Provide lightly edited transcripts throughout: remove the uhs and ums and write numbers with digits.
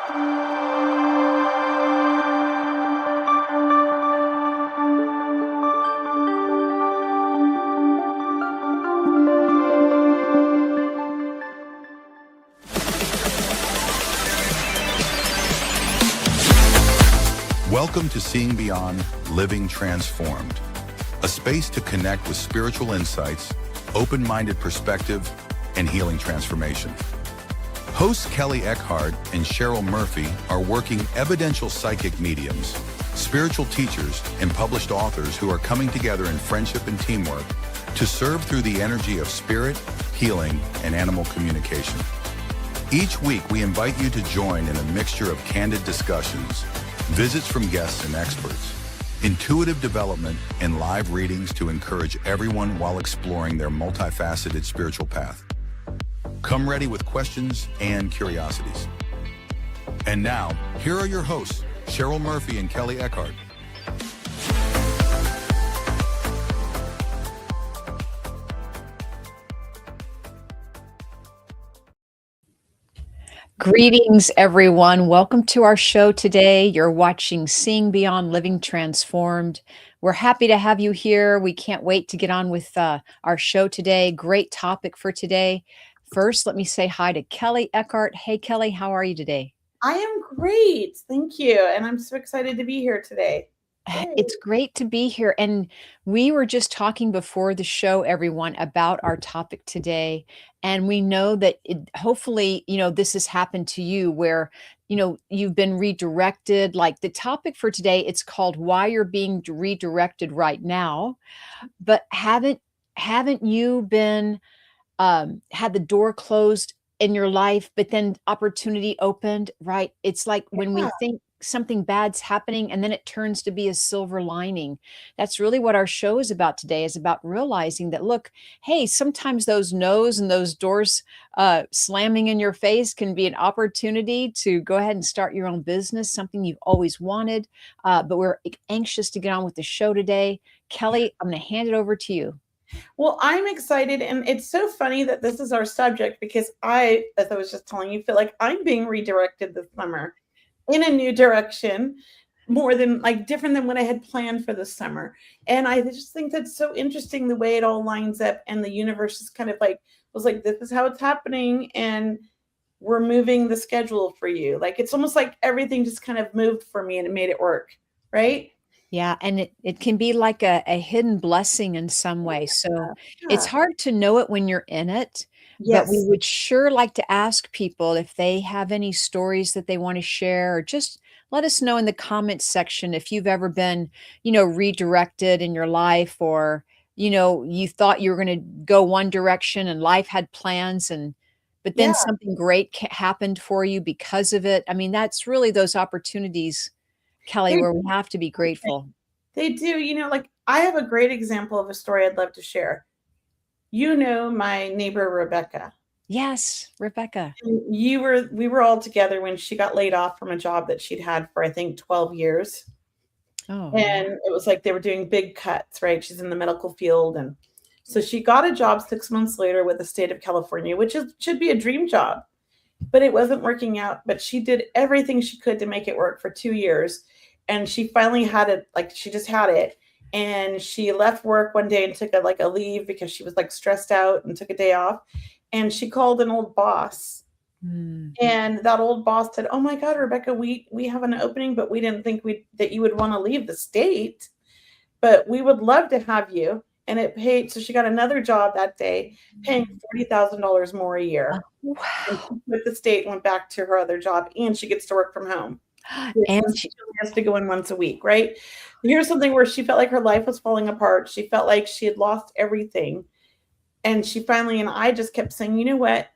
Welcome to Seeing Beyond, Living Transformed, a space to connect with spiritual insights, open-minded perspective, and healing transformation. Hosts Kelley Eckhart and Cheryl Murphy are working evidential psychic mediums, spiritual teachers, and published authors who are coming together in friendship and teamwork to serve through the energy of spirit, healing, and animal communication. Each week, we invite you to join in a mixture of candid discussions, visits from guests and experts, intuitive development, and live readings to encourage everyone while exploring their multifaceted spiritual path. Come ready with questions and curiosities. And now, here are your hosts, Cheryl Murphy and Kelley Eckhart. Greetings, everyone. Welcome to our show today. You're watching Seeing Beyond, Living Transformed. We're happy to have you here. We can't wait to get on with our show today. Great topic for today. First, let me say hi to Kelley Eckhart. Hey, Kelley, how are you today? I am great. Thank you. And I'm so excited to be here today. It's great to be here. And we were just talking before the show, everyone, about our topic today. And we know that hopefully, this has happened to you where, you've been redirected. Like the topic for today, it's called Why You're Being Redirected Right Now. But haven't you been had the door closed in your life, but then opportunity opened, right? It's like when we think something bad's happening and then it turns to be a silver lining. That's really what our show is about today, is about realizing that, look, hey, sometimes those no's and those doors slamming in your face can be an opportunity to go ahead and start your own business, something you've always wanted. But we're anxious to get on with the show today. Kelley, I'm going to hand it over to you. Well, I'm excited. And it's so funny that this is our subject because as I was just telling you, feel like I'm being redirected this summer in a new direction, different than what I had planned for this summer. And I just think that's so interesting the way it all lines up, and the universe is kind of was like, this is how it's happening. And we're moving the schedule for you. Like, it's almost like everything just kind of moved for me and it made it work. Right. Yeah, and it can be like a hidden blessing in some way. So it's hard to know it when you're in it. Yes. But we would sure like to ask people if they have any stories that they want to share, or just let us know in the comments section if you've ever been, redirected in your life, or, you thought you were going to go one direction and life had plans, but then something great happened for you because of it. I mean, that's really those opportunities, Kelley, where we have to be grateful. They do. I have a great example of a story I'd love to share. My neighbor, Rebecca. Yes, Rebecca. We were all together when she got laid off from a job that she'd had for, I think, 12 years. Oh. And it was like they were doing big cuts, right? She's in the medical field. And so she got a job 6 months later with the state of California, which should be a dream job. But it wasn't working out. But she did everything she could to make it work for 2 years. And she finally had it, she just had it. And she left work one day and took a leave because she was stressed out, and took a day off. And she called an old boss. Mm-hmm. And that old boss said, "Oh my God, Rebecca, we have an opening, but we didn't think that you would want to leave the state, but we would love to have you." And it paid. So she got another job that day, paying $40,000 more a year. Wow. And she quit the state, went back to her other job, and she gets to work from home. And she has to go in once a week, right? Here's something where she felt like her life was falling apart. She felt like she had lost everything. And she finally, and I just kept saying, you know what?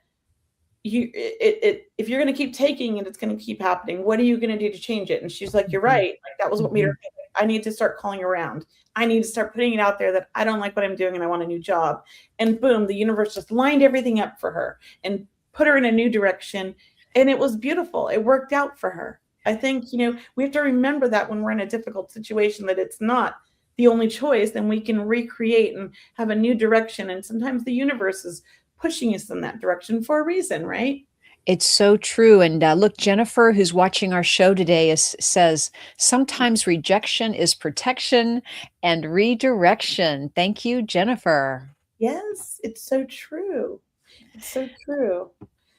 If you're going to keep taking it, it's going to keep happening. What are you going to do to change it? And she's like, you're right. That was what made her think, I need to start calling around. I need to start putting it out there that I don't like what I'm doing and I want a new job. And boom, the universe just lined everything up for her and put her in a new direction. And it was beautiful. It worked out for her. I think, we have to remember that when we're in a difficult situation, that it's not the only choice, and we can recreate and have a new direction. And sometimes the universe is pushing us in that direction for a reason, right? It's so true. And look, Jennifer, who's watching our show today, says sometimes rejection is protection and redirection. Thank you, Jennifer. Yes, it's so true. It's so true.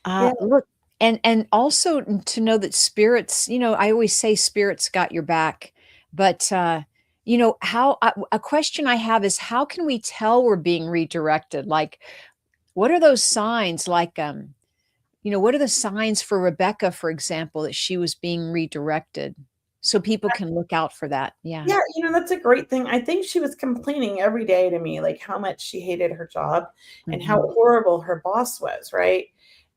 Yeah. Look, and also to know that spirits, I always say spirits got your back, but a question I have is how can we tell we're being redirected? Like, what are those signs? Like, what are the signs for Rebecca, for example, that she was being redirected? So people can look out for that. Yeah. Yeah, that's a great thing. I think she was complaining every day to me, like how much she hated her job and how Mhm. horrible her boss was, right?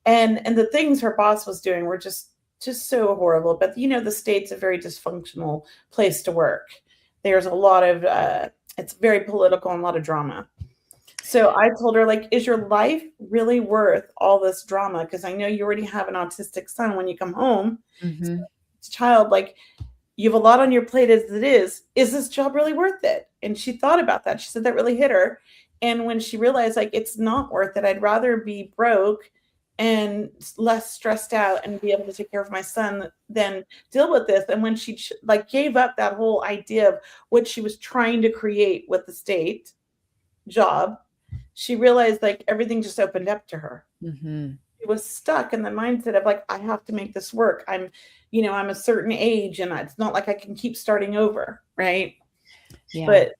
And the things her boss was doing were just so horrible. But the state's a very dysfunctional place to work. There's a lot of it's very political and a lot of drama. So I told her, like, is your life really worth all this drama? Because I know you already have an autistic son when you come home. Mhm. Child, like, you have a lot on your plate as it is. Is this job really worth it? And she thought about that. She said that really hit her. And when she realized, like, it's not worth it, I'd rather be broke and less stressed out and be able to take care of my son than deal with this. And when she like gave up that whole idea of what she was trying to create with the state job, she realized like everything just opened up to her. Mhm. She was stuck in the mindset of like, I have to make this work. I'm a certain age and it's not like I can keep starting over. Right. Yeah. But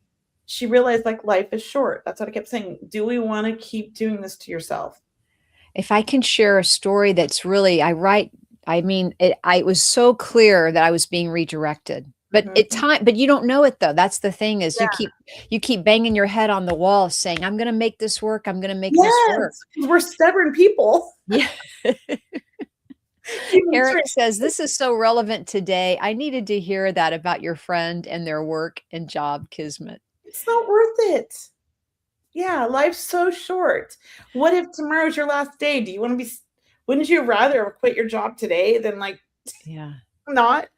she realized like life is short. That's what I kept saying. Do we want to keep doing this to yourself? If I can share a story that's really, it was so clear that I was being redirected. But Mhm. but you don't know it though. That's the thing is Yeah. you keep banging your head on the wall saying, I'm gonna make this work. I'm gonna make this work. Yes. We're stubborn people. Yeah. Human Eric trait. says, this is so relevant today. I needed to hear that about your friend and their work and job kismet. It's not worth it. Yeah, life's so short. What if tomorrow's your last day? Wouldn't you rather quit your job today than like Yeah. not?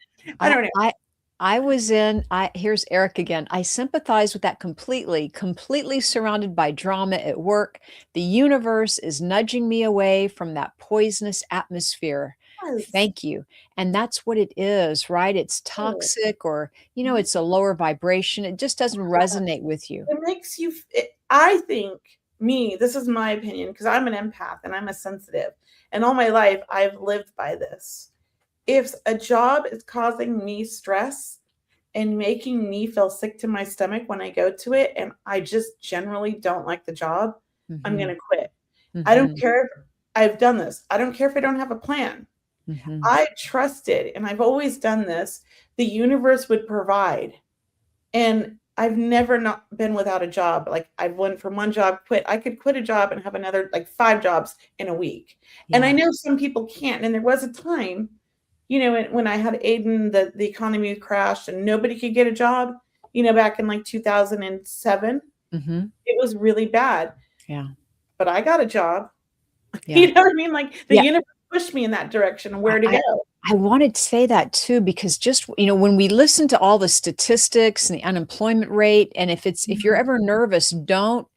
I I don't know. I I was in I here's Eric again. I sympathize with that completely, completely surrounded by drama at work. The universe is nudging me away from that poisonous atmosphere. Yes. Thank you. And that's what it is, right? It's Oh, toxic or, mhm. it's a lower vibration. It just doesn't resonate with you. It makes you I think this is my opinion because I'm an empath and I'm a sensitive. And all my life I've lived by this. If a job is causing me stress and making me feel sick to my stomach when I go to it, and I just generally don't like the job, I'm Mhm. gonna quit. I don't Mhm. care if I've done this. I don't care if I don't have a plan. Mhm. I trusted, and I've always done this, the universe would provide. And I've never not been without a job. Like I went from one job, quit. I could quit a job and have another like 5 jobs in a week. And I Yeah. know some people can't. And there was a time, when I had Aiden, the economy crashed and nobody could get a job, back in like 2007. Mhm. It was really bad. Yeah. But I got a job. Yeah. You know what I mean? Like the Yeah. universe pushed me in that direction of I where to I go. I wanted to say that too because just, when we listen to all the statistics and the unemployment rate, and if you're Mhm. ever nervous, don't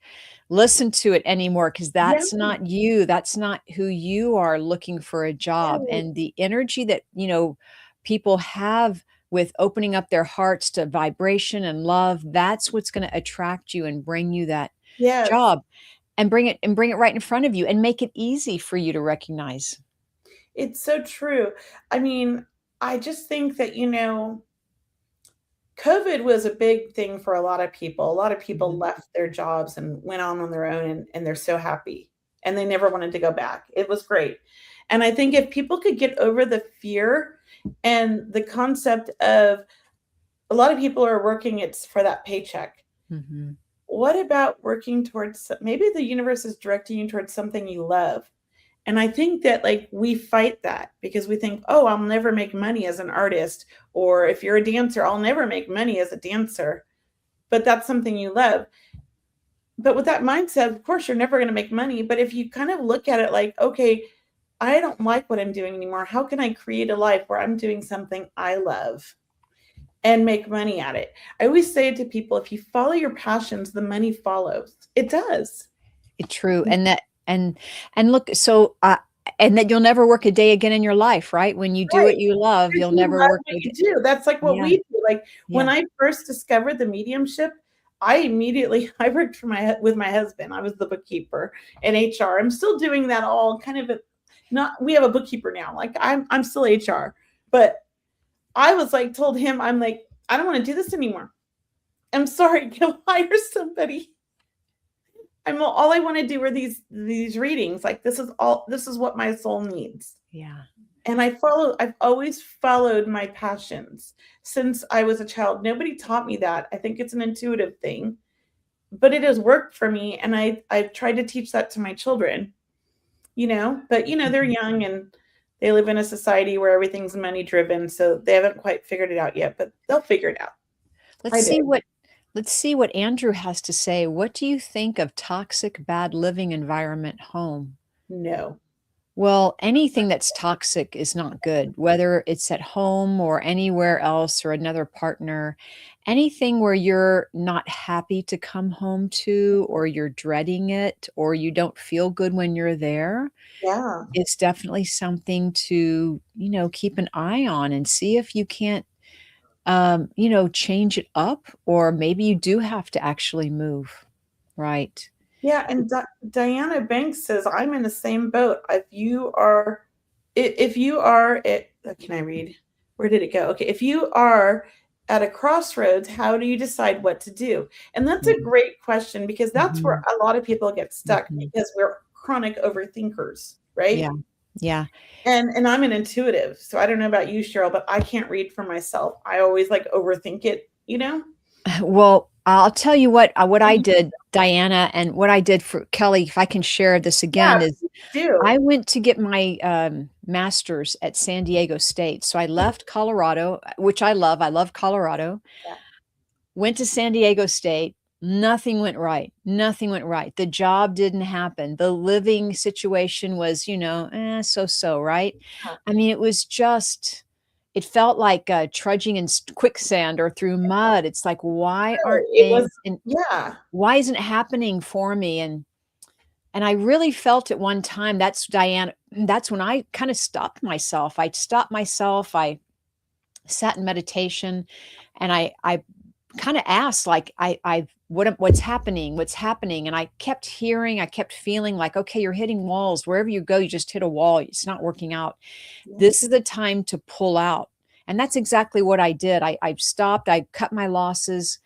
listen to it anymore because Yeah. that's not you. That's not who you are looking for a job. And the energy that, people have with opening up their hearts to vibration and love, that's what's going to attract you and bring you that Yes. job and bring it right in front of you and make it easy for you to recognize. It's so true. I mean, I just think that, COVID was a big thing for a lot of people. A lot of people Mhm. left their jobs and went on their own, and they're so happy and they never wanted to go back. It was great. And I think if people could get over the fear and the concept of a lot of people are working it's for that paycheck. Mhm. What about working towards maybe the universe is directing you towards something you love? And I think that like we fight that because we think, oh, I'll never make money as an artist. Or if you're a dancer, I'll never make money as a dancer. But that's something you love. But with that mindset, of course, you're never going to make money. But if you kind of look at it like, okay, I don't like what I'm doing anymore. How can I create a life where I'm doing something I love and make money at it? I always say to people, if you follow your passions, the money follows. It does. True, and that and look, so, and that you'll never work a day again in your life, right? When you do Right. what you love, Because you'll you never love work what a you day. do. That's like what Yeah, we do. Like when yeah. I first discovered the mediumship, I immediately I worked with my husband. I was the bookkeeper and HR. I'm still doing that all kind of not we have a bookkeeper now. Like I'm still HR. But I was like told him, I'm like, I don't want to do this anymore. I'm sorry, go hire somebody. All I want to do are these readings. Like this is what my soul needs. Yeah. And I've always followed my passions since I was a child. Nobody taught me that. I think it's an intuitive thing, but it has worked for me. And I've tried to teach that to my children, but they're Mhm. young and they live in a society where everything's money driven. So they haven't quite figured it out yet, but they'll figure it out. Let's I see did. what let's see what Andrew has to say. What do you think of toxic, bad living environment home? No. Well, anything that's toxic is not good, whether it's at home or anywhere else or another partner. Anything where you're not happy to come home to, or you're dreading it, or you don't feel good when you're there, Yeah. it's definitely something to, keep an eye on and see if you can't, change it up, or maybe you do have to actually move. Right. Yeah, and Diana Banks says I'm in the same boat. If you are can I read? Where did it go? Okay, if you are at a crossroads, how do you decide what to do? And that's a Mhm. great question because that's where Mhm. a lot of people get stuck Mhm. because we're chronic overthinkers, right? Yeah. Yeah. And I'm an intuitive, so I don't know about you, Cheryl, but I can't read for myself. I always like overthink it. Well, I'll tell you what I And did, Diana, and what I did for Kelly, if I can share this yeah, again, is please do. I went to get my, master's at San Diego State. So I left Colorado, which I love. I love Colorado. Yeah. Went to San Diego State. Nothing went right. Nothing went right. The job didn't happen. The living situation was, so, right? I mean, it felt like trudging in quicksand or through mud. It's like, why aren't It was, things and yeah. why isn't it happening for me? And I really felt at one time, that's Diana, that's when I kind of stopped myself. I stopped myself. I sat in meditation and I kind of asked, like, what's happening? What's happening? And I kept feeling like, okay, you're hitting walls. Wherever you go, you just hit a wall. It's not working out. Yeah. This is the time to pull out. And that's exactly what I did. I stopped, I cut my losses.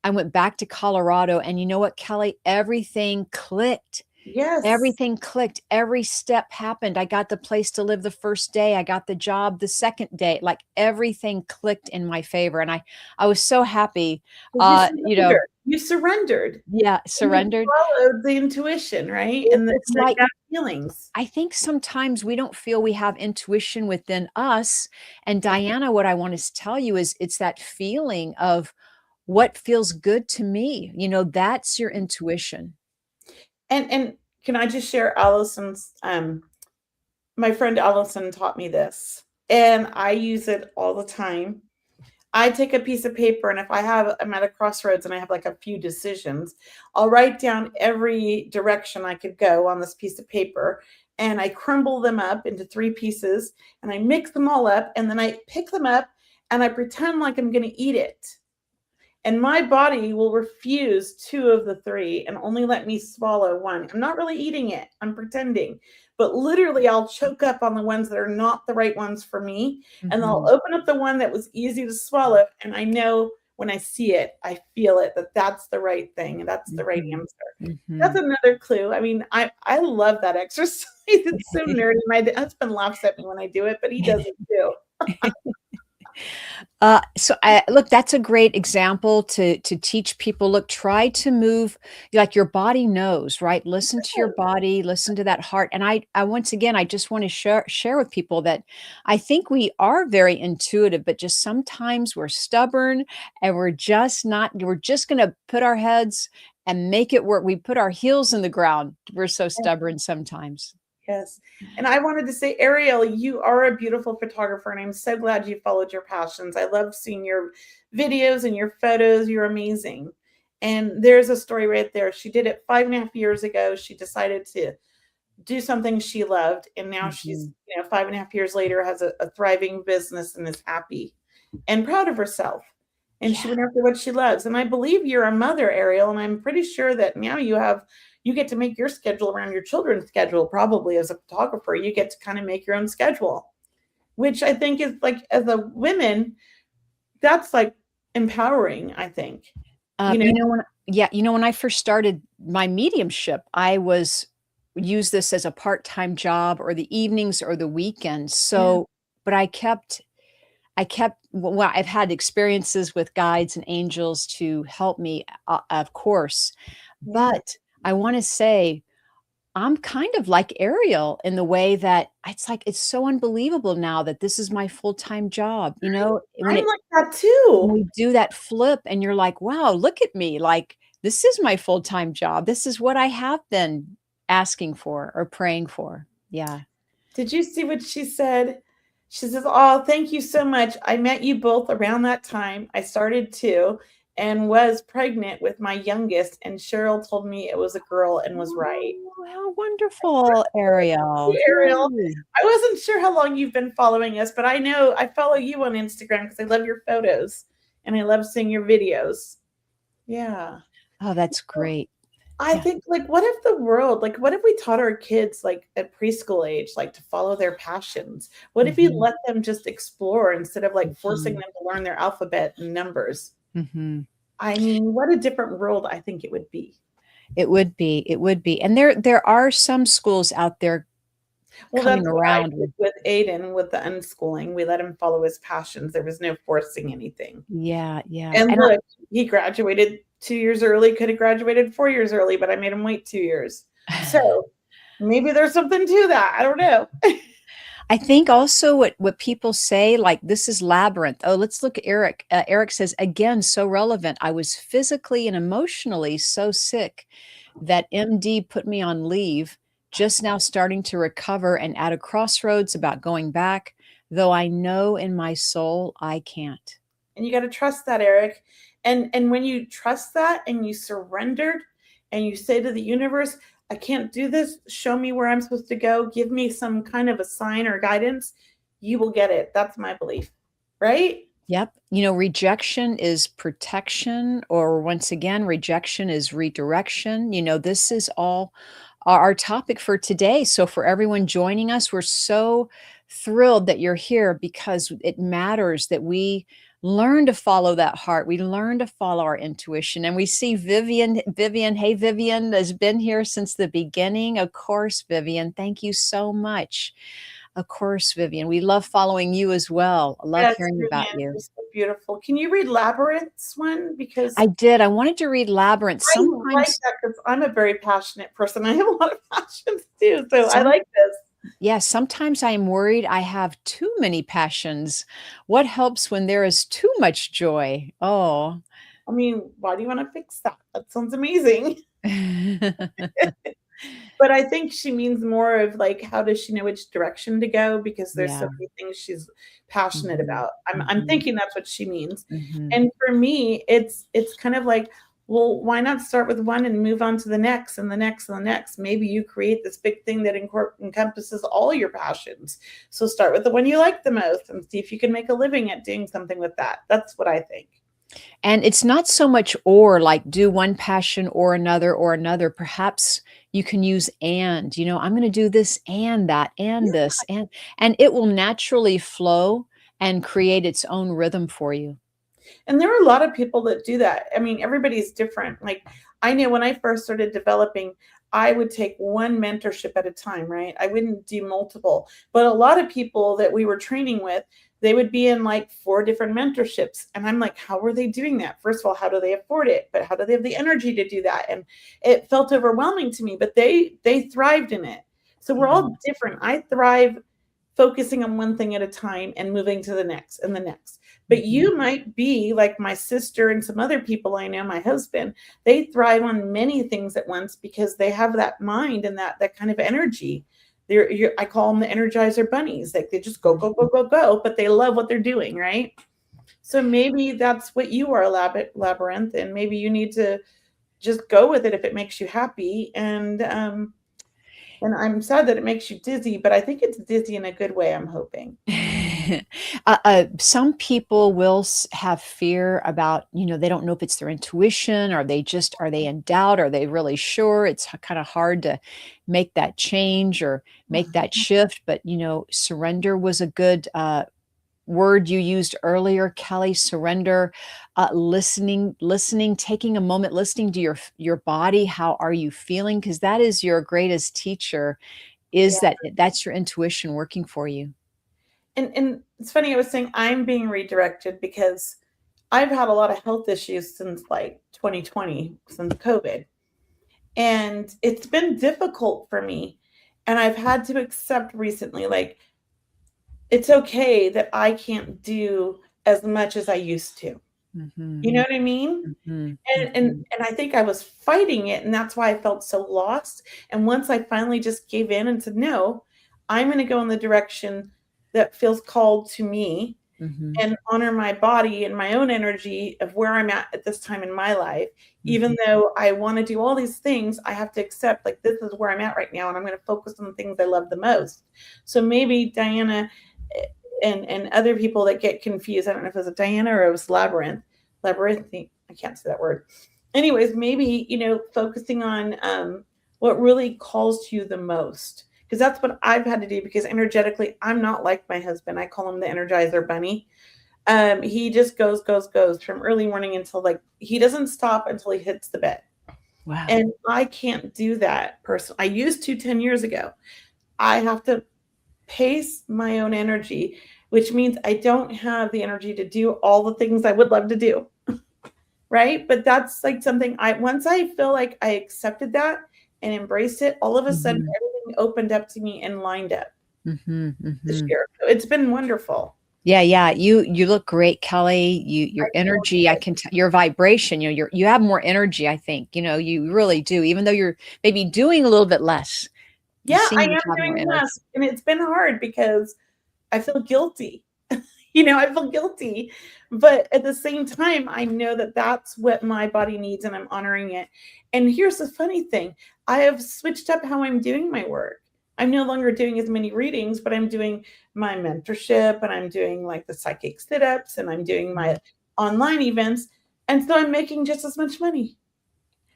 I went back to Colorado. And you know what, Kelly? Everything clicked. Yes. Everything clicked. Every step happened. I got the place to live the first day. I got the job the second day. Like everything clicked in my favor. And I was so happy. You You know, surrendered. You surrendered. yeah, And you surrendered. followed the intuition, right? And It's the like gut feelings. I think sometimes we don't feel we have intuition within us. And Diana, what I want to tell you is it's that feeling of what feels good to me. That's your intuition. And can I just share Allison's my friend Allison taught me this, and I use it all the time. I take a piece of paper, and if I'm at a crossroads and I have like a few decisions, I'll write down every direction I could go on this piece of paper, and I crumble them up into 3 pieces, and I mix them all up, and then I pick them up, and I pretend like I'm going to eat it. And my body will refuse 2 of the 3 and only let me swallow one. I'm not really eating it, I'm pretending. But literally, I'll choke up on the ones that are not the right ones for me. And I'll Mhm. open up the one that was easy to swallow. And I know when I see it, I feel it, that that's the right thing. And that's the right Mhm. answer. That's Mhm. another clue. I mean, I love that exercise. It's so nerdy. My husband laughs at me when I do it, but he does it too. Look, that's a great example to teach people. Look, try to move like your body knows, right? Listen to your body, listen to that heart. And I once again, I just want to share with people that I think we are very intuitive, but just sometimes we're stubborn and we're just not. We're just going to put our heads and make it work. We put our heels in the ground. We're so stubborn sometimes. Yes. And I wanted to say, Ariel, you are a beautiful photographer, and I'm so glad you followed your passions. I love seeing your videos and your photos. You're amazing. And there's a story right there. She did it 5.5 years ago. She decided to do something she loved. And now she's, Mhm. 5.5 years later, has a thriving business and is happy and proud of herself. And she Yeah. went after what she loves. And I believe you're a mother, Ariel, and I'm pretty sure that now you get to make your schedule around your children's schedule. Probably as a photographer, you get to kind of make your own schedule, which I think is like, as a woman, that's like empowering, I think. You know, When I first started my mediumship, I was use this as a part-time job or the evenings or the weekends. yeah, But I kept well, I've had experiences with guides and angels to help me, of course. yeah. But I want to say I'm kind of like Ariel in the way that it's like it's so unbelievable now that this is my full-time job. I'm like that When too. we do that flip and you're like, "Wow, look at me, like, this is my full-time job. This is what I have been asking for or praying for." Yeah. Did you see what she said? She says, "Oh, thank you so much. I met you both around that time. I started too and was pregnant with my youngest, and Cheryl told me it was a girl and was right." Oh, how wonderful, Ariel. Ariel, Yay. I wasn't sure how long you've been following us, but I know I follow you on Instagram because I love your photos and I love seeing your videos. Yeah. Oh, that's great. I Yeah. think, like, what if the world, like, what if we taught our kids, like, at preschool age, like, to follow their passions? What if we Mhm, let them just explore instead of, like, forcing mhm, them to learn their alphabet and numbers? mhm. I mean, what a different world I think it would be. It would be, and there are some schools out there Well, coming that's what I around did with. with Aiden with the unschooling. We let him follow his passions. There was no forcing anything. Yeah, yeah, And and I look, he graduated 2 years early, could have graduated 4 years early, but I made him wait 2 years. So, maybe there's something to that. I don't know. I think also what people say, like, "This is labyrinth." Oh, let's look at Eric. Eric says, "Again, so relevant. I was physically and emotionally so sick that MD put me on leave, just now starting to recover and at a crossroads about going back, though I know in my soul I can't." And you got to trust that, Eric. And when you trust that and you surrendered and you say to the universe, I can't do this, show me where I'm supposed to go, give me some kind of a sign or guidance, you will get it. That's my belief. Right? Yep. Rejection is protection, or once again, rejection is redirection. This is all our topic for today. So, for everyone joining us, we're so thrilled that you're here because it matters that we learn to follow that heart. We learn to follow our intuition. And we see Vivian. Hey, Vivian has been here since the beginning. Of course, Vivian. Thank you so much. Of course, Vivian. We love following you as well. I love Yes, hearing about Vivian, you. you're so beautiful. Can you read Labyrinth's one? Because I did. I wanted to read Labyrinth. I like Sometimes that because I'm a very passionate person. I have a lot of passions too. So I some like this. yeah, sometimes I am worried I have too many passions. What helps when there is too much joy? Oh. I mean, why do you want to fix that? That sounds amazing. But I think she means more of, like, how does she know which direction to go because there's so Yeah. many things she's passionate Mhm. about. I'm Mhm. thinking that's what she means. Mhm. And for me, it's kind of like, well, why not start with one and move on to the next and the next and the next? Maybe you create this big thing that encompasses all your passions. So start with the one you like the most and see if you can make a living at doing something with that. That's what I think. And it's not so much or, like, do one passion or another or another. Perhaps you can use I'm going to do this and that and this and it will naturally flow and create its own rhythm for you. And there are a lot of people that do that. I mean, everybody's different. Like, I know when I first started developing, I would take one mentorship at a time, right? I wouldn't do multiple. But a lot of people that we were training with, they would be in like 4 different mentorships. And I'm like, how are they doing that? First of all, how do they afford it? But how do they have the energy to do that? And it felt overwhelming to me, but they thrived in it. So we're Yeah. all different. I thrive focusing on one thing at a time and moving to the next and the next. But Mhm. you might be like my sister and some other people I know, my husband, they thrive on many things at once because they have that mind and that kind of energy. I call them the energizer bunnies. Like they just go, go, go, Mhm. go, go, but they love what they're doing, right? So maybe that's what you are, Labyrinth, and maybe you need to just go with it if it makes you happy. And And I'm sad that it makes you dizzy, but I think it's dizzy in a good way, I'm hoping. Some people will have fear about, they don't know if it's their intuition, or are they in doubt? Are they really sure? It's kind of hard to make that change or make that shift. But, surrender was a good word you used earlier, Kelly. Surrender, listening, taking a moment, listening to your body. How are you feeling? Because that is your greatest teacher, is Yeah. that's your intuition working for you. And it's funny, I was saying I'm being redirected because I've had a lot of health issues since like 2020, since COVID. And it's been difficult for me. And I've had to accept recently, like, it's okay that I can't do as much as I used to. You know what I mean? And I think I was fighting it, and that's why I felt so lost. And once I finally just gave in and said, no, I'm going to go in the direction that feels called to me and honor my body and my own energy of where I'm at this time in my life. Even though I want to do all these things, I have to accept, like, this is where I'm at right now, and I'm going to focus on the things I love the most. So maybe Diana and other people that get confused, I don't know if it was Diana or it was labyrinthine, I can't say that word. Anyways, maybe, focusing on what really calls to you the most. Because that's what I've had to do, because energetically, I'm not like my husband. I call him the Energizer Bunny. He just goes from early morning until, like, he doesn't stop until he hits the bed. Wow. And I can't do that personally. I used to 10 years ago. I have to pace my own energy, which means I don't have the energy to do all the things I would love to do. Right? But that's like something once I feel like I accepted that and embraced it, all of a sudden everything opened up to me and lined up this year. So it's been wonderful. Yeah. You look great, Kelly. Your energy, I can tell, your vibration, you have more energy, I think, you really do, even though you're maybe doing a little bit less. Yeah, I am doing less. And it's been hard because I feel guilty. I feel guilty. But at the same time, I know that that's what my body needs, and I'm honoring it. And here's the funny thing. I have switched up how I'm doing my work. I'm no longer doing as many readings, but I'm doing my mentorship, and I'm doing like the psychic sit-ups, and I'm doing my online events. And so I'm making just as much money.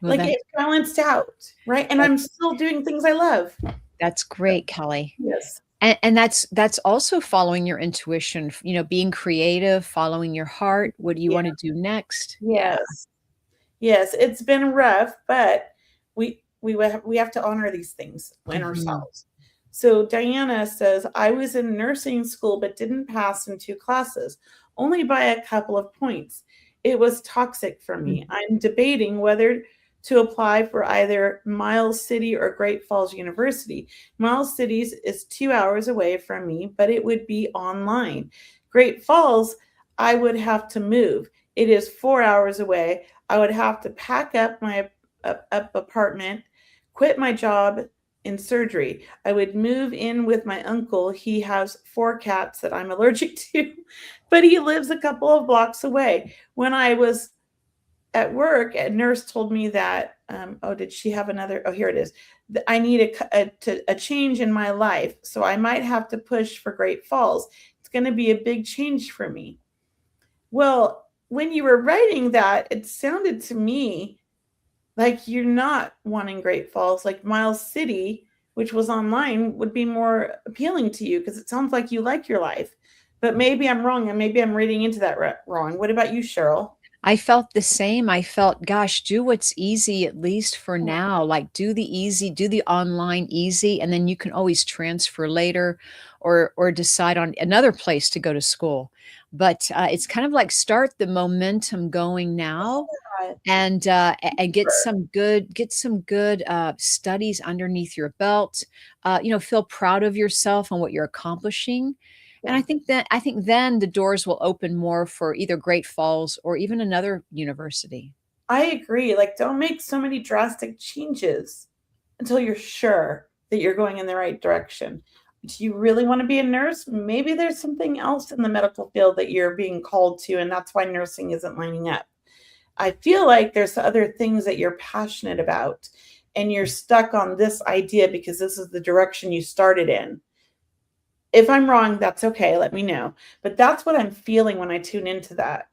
Well, like, it's balanced out, right? And I'm still doing things I love. That's great, Kelly. Yes. And that's also following your intuition, being creative, following your heart. What do you want to do next? Yes. Yes, it's been rough, but we have to honor these things in ourselves. So Diana says, I was in nursing school but didn't pass in 2 classes, only by a couple of points. It was toxic for me. I'm debating whether to apply for either Miles City or Great Falls University. Miles City is 2 hours away from me, but it would be online. Great Falls, I would have to move. It is 4 hours away. I would have to pack up my apartment, quit my job in surgery. I would move in with my uncle. He has 4 cats that I'm allergic to, but he lives a couple of blocks away. When I was at work, a nurse told me that, did she have another? Oh, here it is. I need a change in my life. So I might have to push for Great Falls. It's going to be a big change for me. Well, when you were writing that, it sounded to me like you're not wanting Great Falls. Like Miles City, which was online, would be more appealing to you, because it sounds like you like your life. But maybe I'm wrong, and maybe I'm reading into that wrong. What about you, Cheryl? I felt the same. I felt, gosh, do what's easy, at least for now. Like, do the easy, do the online easy, and then you can always transfer later, or decide on another place to go to school. But it's kind of like, start the momentum going now, and get some good studies underneath your belt. Feel proud of yourself and what you're accomplishing. And I think then the doors will open more for either Great Falls or even another university. I agree. Like, don't make so many drastic changes until you're sure that you're going in the right direction. Do you really want to be a nurse? Maybe there's something else in the medical field that you're being called to, and that's why nursing isn't lining up. I feel like there's other things that you're passionate about. and you're stuck on this idea because this is the direction you started in. If I'm wrong, that's okay. Let me know. But that's what I'm feeling when I tune into that.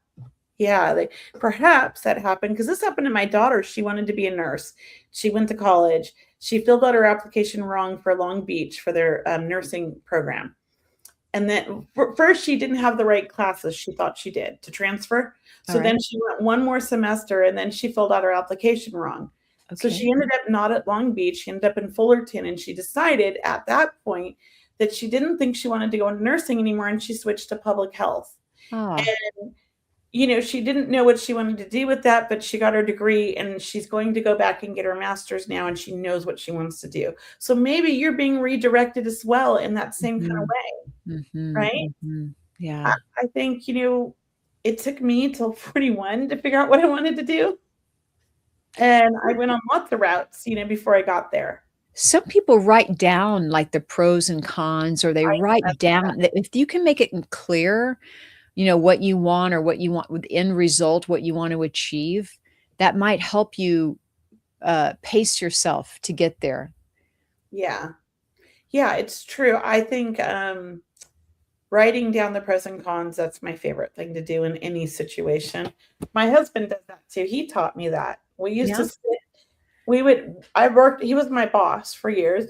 Yeah, like perhaps that happened because this happened to my daughter. She wanted to be a nurse. She went to college. She filled out her application wrong for Long Beach for their nursing program. And then first, she didn't have the right classes she thought she did to transfer. So then she went one more semester and then she filled out her application wrong. So she ended up not at Long Beach. She ended up in Fullerton. And she decided at that point that she didn't think she wanted to go into nursing anymore. And she switched to public health. And she didn't know what she wanted to do with that, but she got her degree and she's going to go back and get her master's now, and she knows what she wants to do. So maybe you're being redirected as well in that same kind of way, right? Yeah. I think, it took me till 41 to figure out what I wanted to do. And I went on lots of routes, before I got there. Some people write down like the pros and cons, or they write down that if you can make it clear, what you want or what you want with end result, what you want to achieve, that might help you pace yourself to get there. Yeah. Yeah, it's true. I think writing down the pros and cons, that's my favorite thing to do in any situation. My husband does that too. He taught me that. We used to sit, he was my boss for years,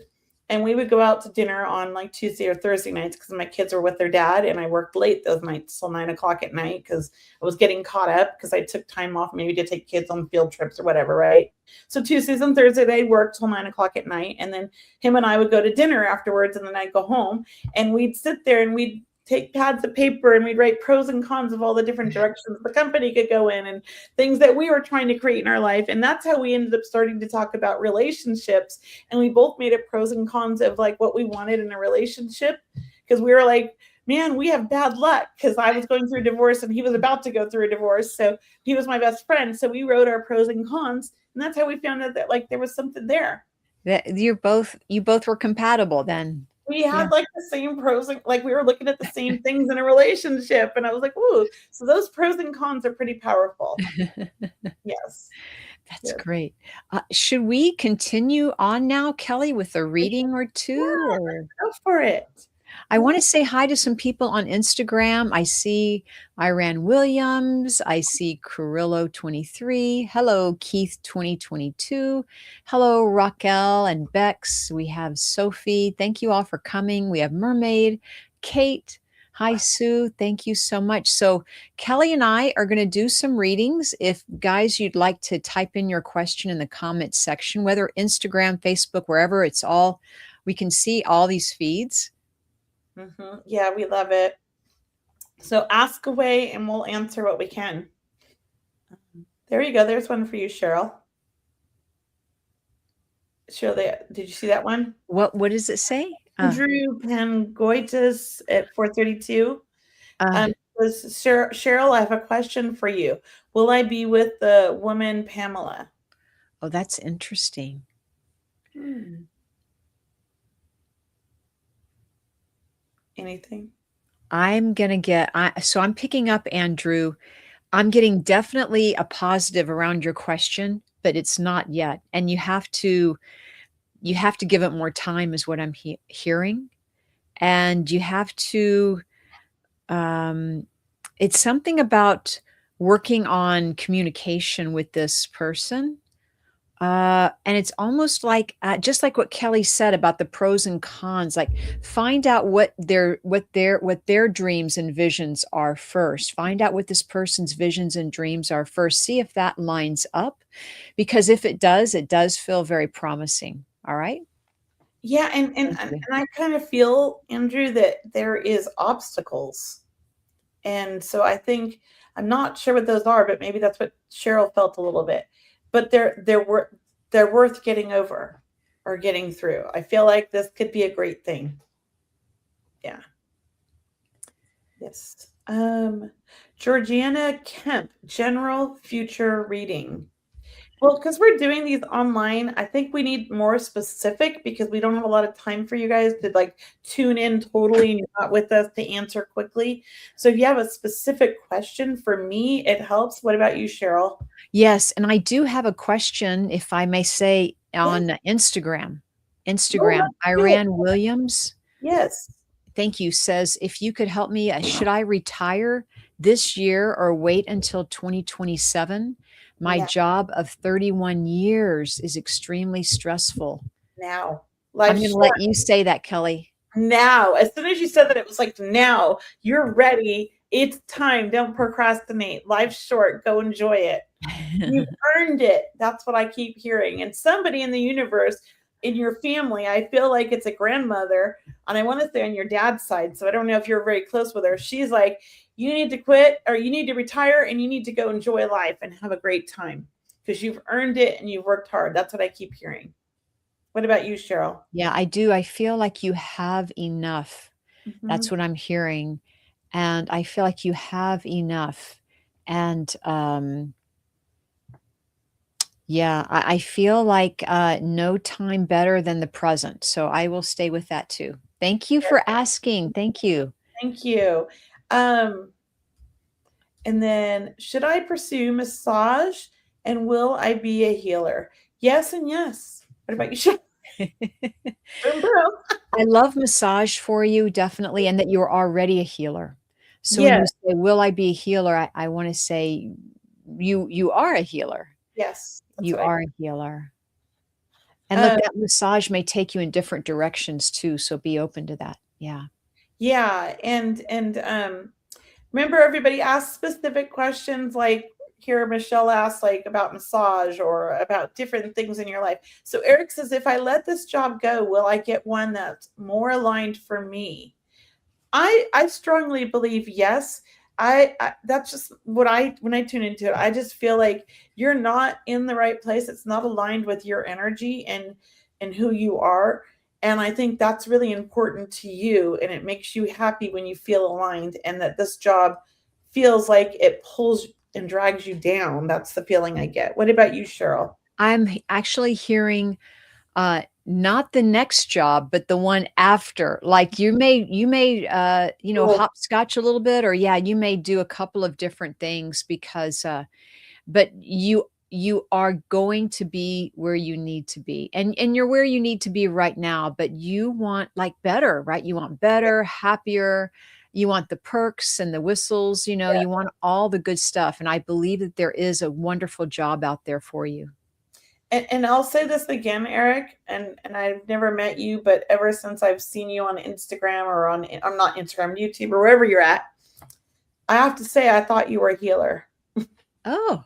and we would go out to dinner on like Tuesday or Thursday nights because my kids were with their dad, and I worked late those nights till 9:00 at night because I was getting caught up because I took time off maybe to take kids on field trips or whatever, right? So Tuesdays and Thursdays I worked till 9:00 at night, and then him and I would go to dinner afterwards, and then I'd go home, and we'd sit there and we'd take pads of paper and we'd write pros and cons of all the different directions the company could go in and things that we were trying to create in our life. And that's how we ended up starting to talk about relationships. And we both made it pros and cons of like what we wanted in a relationship. Because we were like, man, we have bad luck because I was going through a divorce and he was about to go through a divorce. So he was my best friend. So we wrote our pros and cons. And that's how we found out that like there was something there. That you both were compatible then. We had like the same pros, like we were looking at the same things in a relationship. And I was like, ooh, so those pros and cons are pretty powerful. Yes. That's great. Should we continue on now, Kelley, with a reading or two? Yeah, or? Go for it. I want to say hi to some people on Instagram. I see Iran Williams. I see Carrillo23. Hello, Keith 2022. Hello, Raquel and Bex. We have Sophie. Thank you all for coming. We have Mermaid, Kate. Hi, Sue. Thank you so much. So Kelley and I are going to do some readings. If guys, you'd like to type in your question in the comments section, whether Instagram, Facebook, wherever, it's all, we can see all these feeds. Yeah, we love it. So ask away and we'll answer what we can. There you go. There's one for you, Cheryl. Cheryl, did you see that one? What does it say? Andrew Pangoitis at 432. Cheryl, I have a question for you. Will I be with the woman Pamela? Oh, that's interesting. Anything? I'm going to get, so I'm picking up, Andrew. I'm getting definitely a positive around your question, but it's not yet. And you have to give it more time is what I'm hearing. And you have to, it's something about working on communication with this person. And it's almost like, just like what Kelley said about the pros and cons, like find out what their dreams and visions are first. Find out what this person's visions and dreams are first. See if that lines up, because if it does feel very promising. All right. Yeah. And I kind of feel, Andrew, that there is obstacles. And so I think, I'm not sure what those are, but maybe that's what Cheryl felt a little bit. But they're worth getting over or getting through. I feel like this could be a great thing. Yeah. Yes. Georgiana Kemp, general future reading. Well, because we're doing these online, I think we need more specific because we don't have a lot of time for you guys to like tune in totally and you're not with us to answer quickly. So if you have a specific question for me, it helps. What about you, Cheryl? Yes. And I do have a question, if I may say, on Instagram. Oh, that's good. Iran Williams, Yes. thank you, says, if you could help me, should I retire this year or wait until 2027? My Now, job of 31 years is extremely stressful. now. I'm Life's going to short. let you say that, Kelly. Now. As soon as you said that, it was like, now. You're ready. It's time. Don't procrastinate. Life's short. Go enjoy it. You've earned it. That's what I keep hearing. And somebody in the universe, in your family, I feel like it's a grandmother, and I want to say on your dad's side, so I don't know if you're very close with her. She's like, you need to quit, or you need to retire, and you need to go enjoy life and have a great time because you've earned it and you've worked hard. That's what I keep hearing. What about you, Cheryl? Yeah, I do. I feel like you have enough. That's Mhm. what I'm hearing. And I feel like you have enough. And yeah, I feel like no time better than the present. So I will stay with that too. Thank you for asking. Thank you. Thank you. Um, and then, should I pursue massage and will I be a healer? Yes and yes. What about you, Cheryl? Boom, boom. I love massage for you, definitely, and that you're already a healer. So when you Yes, say, "Will I be a healer?" I want to say you are a healer. yes, that's You what I. are a healer. And look, Um, that massage may take you in different directions too, so be open to that. Yeah. yeah, and remember, everybody ask specific questions. Like here, Michelle asked like about massage or about different things in your life. So Eric says, if I let this job go, will I get one that's more aligned for me? I strongly believe yes. I that's just what I when I tune into it, I just feel like you're not in the right place. It's not aligned with your energy and who you are. And I think that's really important to you. And it makes you happy when you feel aligned and that this job feels like it pulls and drags you down. That's the feeling I get. What about you, Cheryl? Actually hearing not the next job, but the one after. Like you may Oh, hopscotch a little bit, or yeah, you may do a couple of different things because but you are going to be where you need to be. And you're where you need to be right now, but you want like better, right? You want better, happier. You want the perks and the whistles, you want all the good stuff. And I believe that there is a wonderful job out there for you. and I'll say this again, Eric, and I've never met you, but ever since I've seen you on Instagram or I'm not Instagram, YouTube or wherever you're at, I have to say I thought you were a healer. Oh,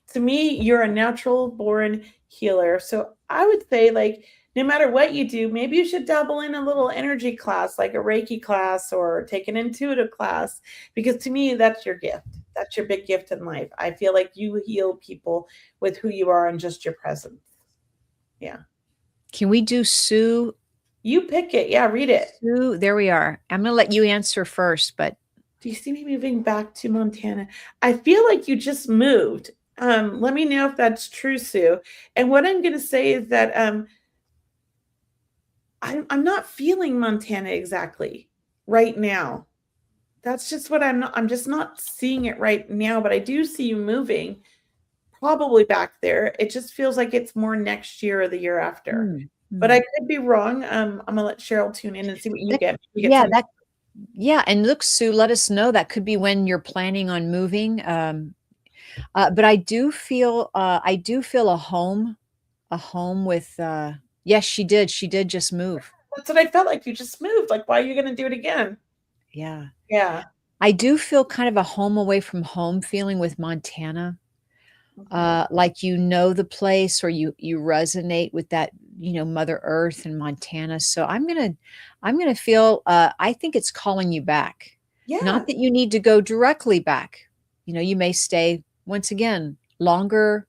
To me, you're a natural born healer. So I would say, like, no matter what you do, maybe you should dabble in a little energy class, like a Reiki class or take an intuitive class, because to me, that's your gift. That's your big gift in life. I feel like you heal people with who you are and just your presence. Yeah. can we do Sue? You pick it. Yeah, read it. Sue, there we are. I'm going to let you answer first, but Do you see me moving back to Montana? I feel like you just moved. Let me know if that's true, Sue. And what I'm going to say is that I'm not feeling Montana exactly right now. That's just what I'm not. I'm just not seeing it right now. But I do see you moving, probably back there. It just feels like it's more next year or the year after. hmm, But I hmm. could be wrong. I'm gonna let Cheryl tune in and see what you That- get. You get yeah, something. that yeah, and look, Sue, let us know. That could be when you're planning on moving. But I do feel a home with. Yes, she did. She did just move. That's what I felt like. You just moved. Like, why are you gonna do it again? Yeah, Yeah. I do feel kind of a home away from home feeling with Montana. Mhm. Like the place, or you resonate with that, Mother Earth and Montana. So I'm gonna feel. I think it's calling you back. Not Yeah. that you need to go directly back. You may stay once again longer,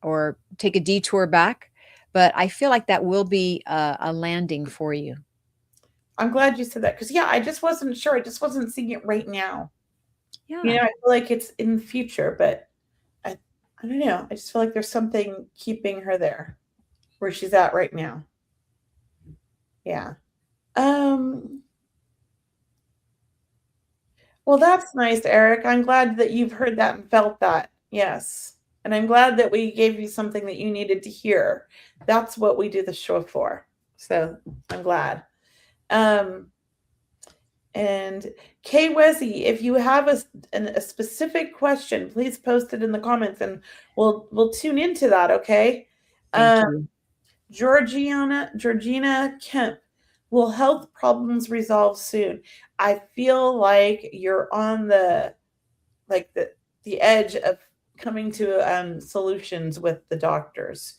or take a detour back. But I feel like that will be a landing for you. I'm glad you said that because, yeah, I just wasn't sure. I just wasn't seeing it right now. Yeah. I feel like it's in the future, but I, I don't know. I just feel like there's something keeping her there where she's at right now. Yeah. Um, well, that's nice, Eric. I'm glad that you've heard that and felt that. Yes. And I'm glad that we gave you something that you needed to hear. That's what we do the show for. So I'm glad. And Kay Wesy, if you have a specific question, please post it in the comments and we'll tune into that, okay? Thank you. Georgina Kemp, will health problems resolve soon? I feel like you're on the edge of coming to solutions with the doctors.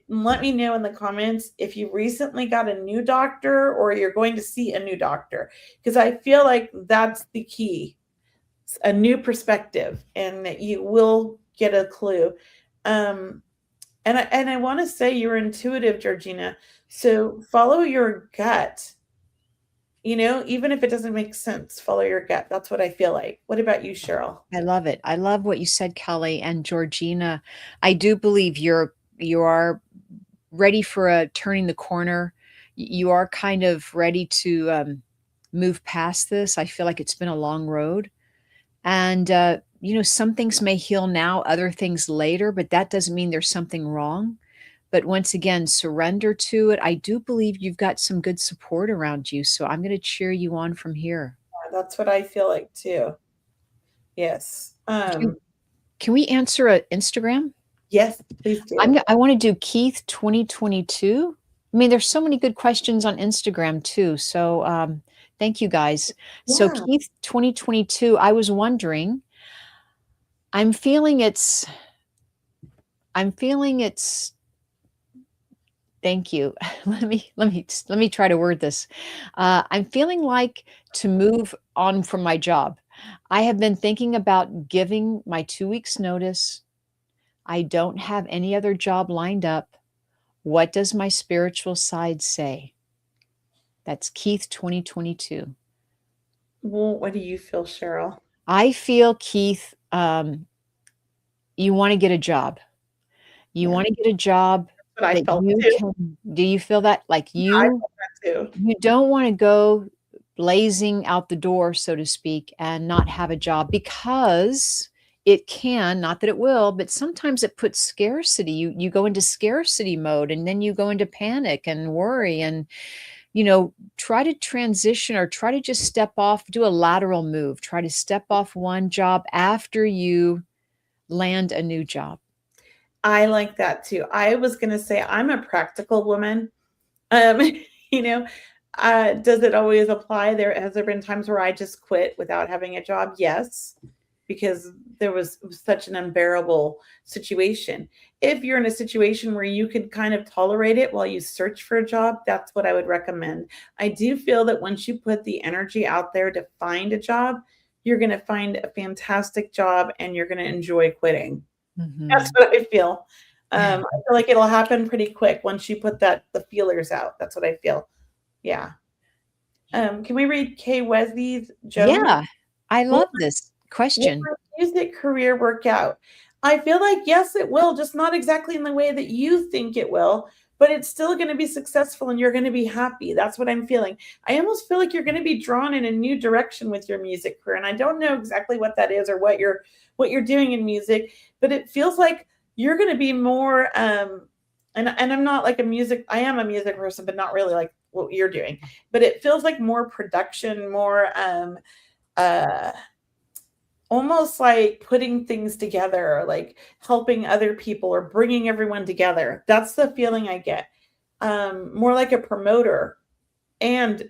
Let me know in the comments if you recently got a new doctor or you're going to see a new doctor, because I feel like that's the key, a new perspective, and that you will get a clue. And I want to say you're intuitive, Georgina. So follow your gut. Even if it doesn't make sense, follow your gut. That's what I feel like. What about you, Cheryl? I love it. I love what you said, Kelly and Georgina. I do believe you are ready for a turning the corner. You are kind of ready to move past this. I feel like it's been a long road. And, some things may heal now, other things later, but that doesn't mean there's something wrong. But once again, surrender to it. I do believe you've got some good support around you. So I'm going to cheer you on from here. Yeah, that's what I feel like too. Yes. Can we answer an Instagram? Yes, please do. I want to do Keith 2022. I mean, there's so many good questions on Instagram too. So thank you guys. So Yeah. Keith 2022, I was wondering, I'm feeling it's, thank you. Let me try to word this. I'm feeling like to move on from my job. I have been thinking about giving my 2 weeks notice. I don't have any other job lined up. What does my spiritual side say? That's Keith 2022. Well, what do you feel, Cheryl? I feel, Keith, you want to get a job. You Yeah. want to get a job That's what I that felt you too. can. Do you feel that? Like I felt that too. you don't want to go blazing out the door, so to speak, and not have a job, because it can, not that it will, but sometimes it puts scarcity. You go into scarcity mode, and then you go into panic and worry, and try to transition, or try to just step off, do a lateral move, try to step off one job after you land a new job. I like that too. I was going to say I'm a practical woman. Um, you know, does it always apply? Has there been times where I just quit without having a job? Yes, because it was such an unbearable situation. If you're in a situation where you can kind of tolerate it while you search for a job, that's what I would recommend. I do feel that once you put the energy out there to find a job, you're going to find a fantastic job and you're going to enjoy quitting. That's what I feel. I feel like it'll happen pretty quick once you put the feelers out. That's what I feel. Yeah. Can we read Kay Wesley's Joan? Yeah, I love this question. Will my music career work out? I feel like yes, it will, just not exactly in the way that you think it will, but it's still going to be successful and you're going to be happy. That's what I'm feeling. I almost feel like you're going to be drawn in a new direction with your music career, and I don't know exactly what that is or what you're doing in music, but it feels like you're going to be more and I'm not like I am a music person, but not really like what you're doing. But it feels like more production, more almost like putting things together, like helping other people or bringing everyone together. That's the feeling I get. More like a promoter, and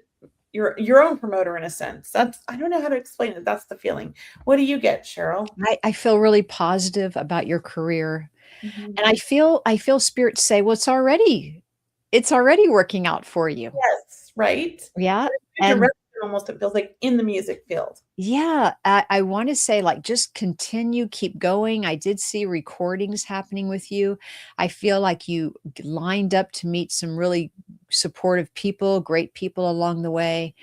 your own promoter in a sense. I don't know how to explain it. That's the feeling. What do you get, Cheryl? I feel really positive about your career. Mm-hmm. And I feel spirit say, well, it's already working out for you. Yes, right? Yeah. And And almost it feels like in the music field. yeah, I want to say, like, just continue, keep going. I did see recordings happening with you. I feel like you lined up to meet some really supportive people, great people along the way.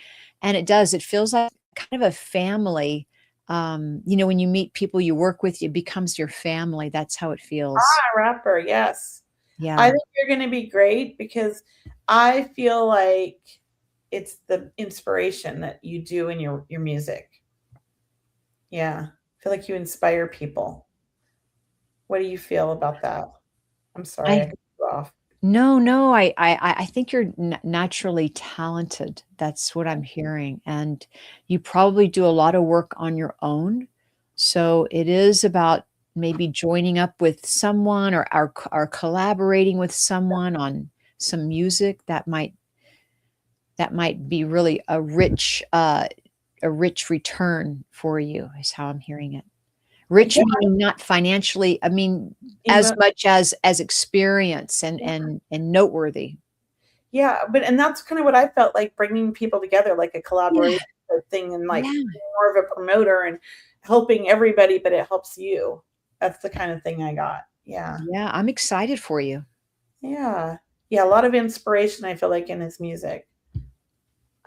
And it feels like kind of a family. When you meet people you work with, it becomes your family. That's how it feels. Rapper, yes. Yeah. I think you're going to be great because I feel like it's the inspiration that you do in your music. Yeah. I feel like you inspire people. What do you feel about that? I'm sorry, I I cut you off. No, I think you're naturally talented. That's what I'm hearing, and you probably do a lot of work on your own. So it is about maybe joining up with someone or collaborating with someone on some music that might be really a rich return for you, is how I'm hearing it. Rich Yeah, meaning not financially, I mean, as emo much as experience and noteworthy. yeah, and that's kind of what I felt like, bringing people together, like a Yeah, collaboration thing, and like yeah, more of a promoter and helping everybody, but it helps you. That's the kind of thing I got. Yeah. yeah, I'm excited for you. Yeah. Yeah, a lot of inspiration I feel like in his music.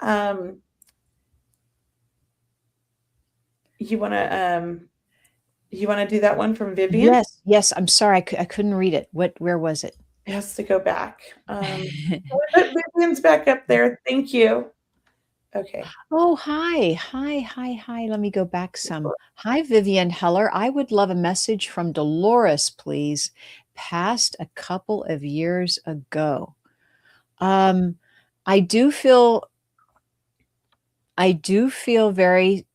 Um, you wanna you wanna do that one from Vivian? Yes, yes, I'm sorry, I couldn't read it. Where was it? It has to go back. But Vivian's back up there. Thank you. Okay. Oh, hi. Hi, hi, hi. Let me go back some. Hi, Vivian Heller. I would love a message from Dolores, please. Passed a couple of years ago. Um, I do feel I do feel very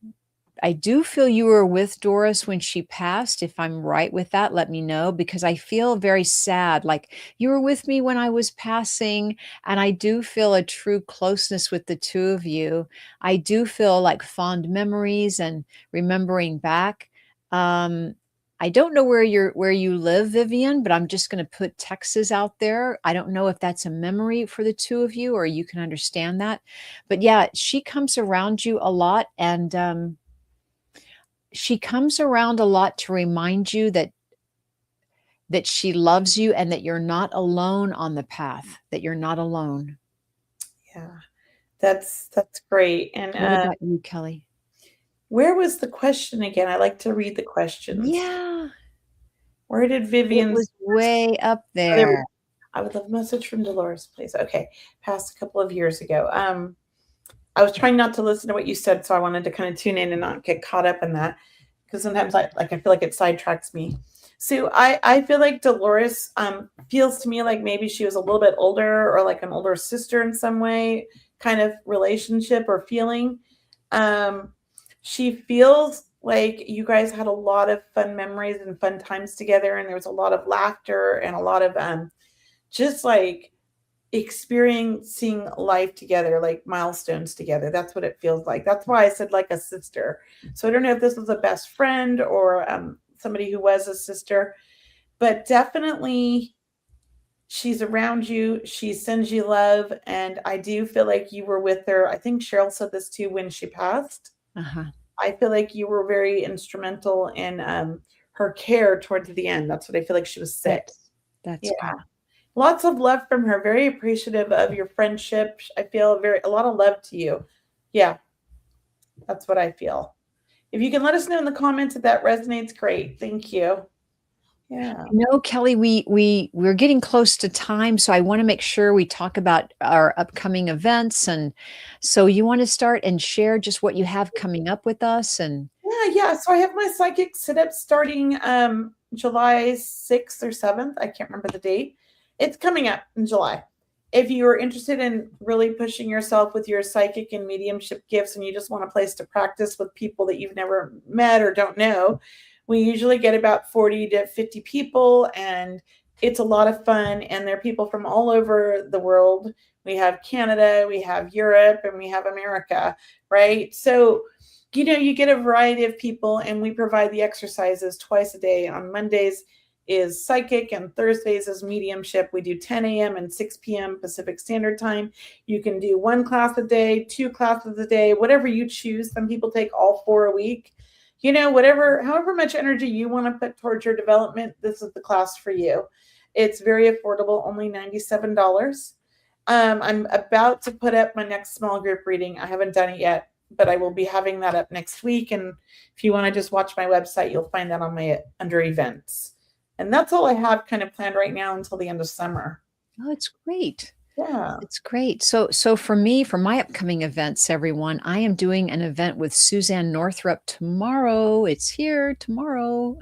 I do feel you were with Doris when she passed. If I'm right with that, let me know, because I feel very sad. Like, you were with me when I was passing, and I do feel a true closeness with the two of you. I do feel like fond memories and remembering back. Um, I don't know where you live, Vivian, but I'm just going to put Texas out there. I don't know if that's a memory for the two of you or you can understand that. But yeah, she comes around you a lot, and she comes around a lot to remind you that she loves you and that you're not alone on the path, that you're not alone. Yeah. That's great. And What about you, Kelly? where was the question again? I like to read the questions. Yeah, Where did it Vivian's was way up oh, there we there. go. I would love a message from Dolores, please. Okay. Passed a couple of years ago. I was trying not to listen to what you said, so I wanted to kind of tune in and not get caught up in that, because sometimes I feel like it sidetracks me. So I feel like Dolores feels to me like maybe she was a little bit older, or like an older sister in some way, kind of relationship or feeling. Um, she feels like you guys had a lot of fun memories and fun times together, and there was a lot of laughter and a lot of just like experiencing life together, like milestones together. That's what it feels like. That's why I said like a sister. So I don't know if this was a best friend or somebody who was a sister, but definitely she's around you. She sends you love. And I do feel like you were with her. I think Cheryl said this too when she passed. Uh-huh. I feel like you were very instrumental in her care towards the end. That's what I feel like. She was sick. That's Yeah. good. Lots of love from her. Very appreciative of your friendship. I feel a lot of love to you. Yeah, that's what I feel. If you can let us know in the comments if that resonates, great. Thank you. Yeah. No, Kelly, we're getting close to time, so I want to make sure we talk about our upcoming events. And so you want to start and share just what you have coming up with us and Yeah. So I have my psychic sit-up starting July 6th or 7th. I can't remember the date. It's coming up in July. If you are interested in really pushing yourself with your psychic and mediumship gifts, and you just want a place to practice with people that you've never met or don't know, we usually get about 40 to 50 people, and it's a lot of fun. And there are people from all over the world. We have Canada, we have Europe, and we have America, right? So you get a variety of people, and we provide the exercises twice a day. On Mondays is psychic, and Thursdays is mediumship. We do 10 a.m. and 6 p.m. Pacific Standard Time. You can do one class a day, two classes a day, whatever you choose. Some people take all four a week. However much energy you want to put towards your development, this is the class for you. It's very affordable, only $97. I'm about to put up my next small group reading. I haven't done it yet, but I will be having that up next week. And if you want to just watch my website, you'll find that on my under events. And that's all I have kind of planned right now until the end of summer. oh, it's great. Yeah. It's great. So for me, for my upcoming events, everyone, I am doing an event with Suzanne Northrup tomorrow. It's here tomorrow.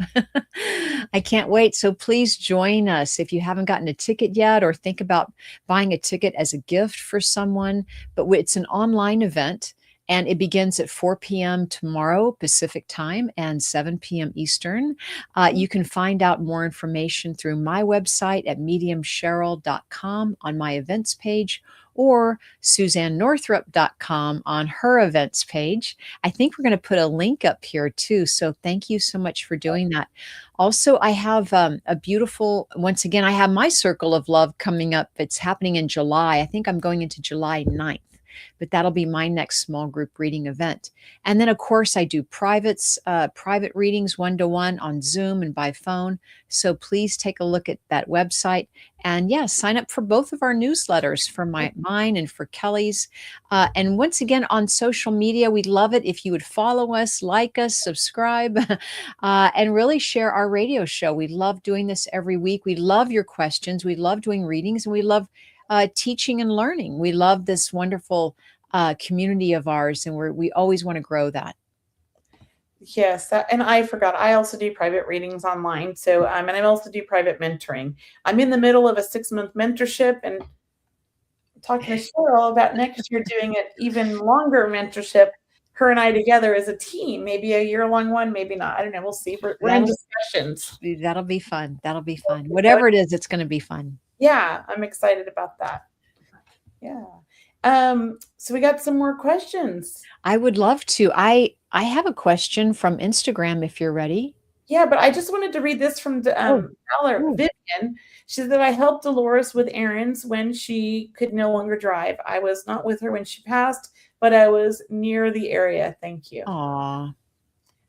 I can't wait. So please join us if you haven't gotten a ticket yet or think about buying a ticket as a gift for someone. But it's an online event and it begins at 4 p.m. tomorrow Pacific time and 7 p.m. Eastern. You can find out more information through my website at mediumcheryl.com on my events page or suzannenorthrup.com on her events page. I think we're going to put a link up here too. So thank you so much for doing that. Also, I have a beautiful, once again, I have my Circle of Love coming up. It's happening in July. I think I'm going into July 9th. But that'll be my next small group reading event. And then, of course, I do private readings, one-to-one on Zoom and by phone. So please take a look at that website. And yeah, sign up for both of our newsletters, for mine and for Kelly's. And once again, on social media, we'd love it if you would follow us, like us, subscribe, and really share our radio show. We love doing this every week. We love your questions. We love doing readings, and we love teaching and learning. We love this wonderful community of ours, and we always want to grow that. Yes, and I forgot. I also do private readings online. So, and I also do private mentoring. I'm in the middle of a 6-month mentorship, and talking to Cheryl about next year doing an even longer mentorship. Her and I together as a team, maybe a year-long one, maybe not. I don't know. We'll see. We're in discussions. That'll be fun. That'll be fun. Whatever it is, it's going to be fun. Yeah, I'm excited about that. Yeah. So we got some more questions. I would love to. I have a question from Instagram if you're ready. Yeah, but I just wanted to read this from Vivian. She said that I helped Dolores with errands when she could no longer drive. I was not with her when she passed, but I was near the area. Thank you. Aw.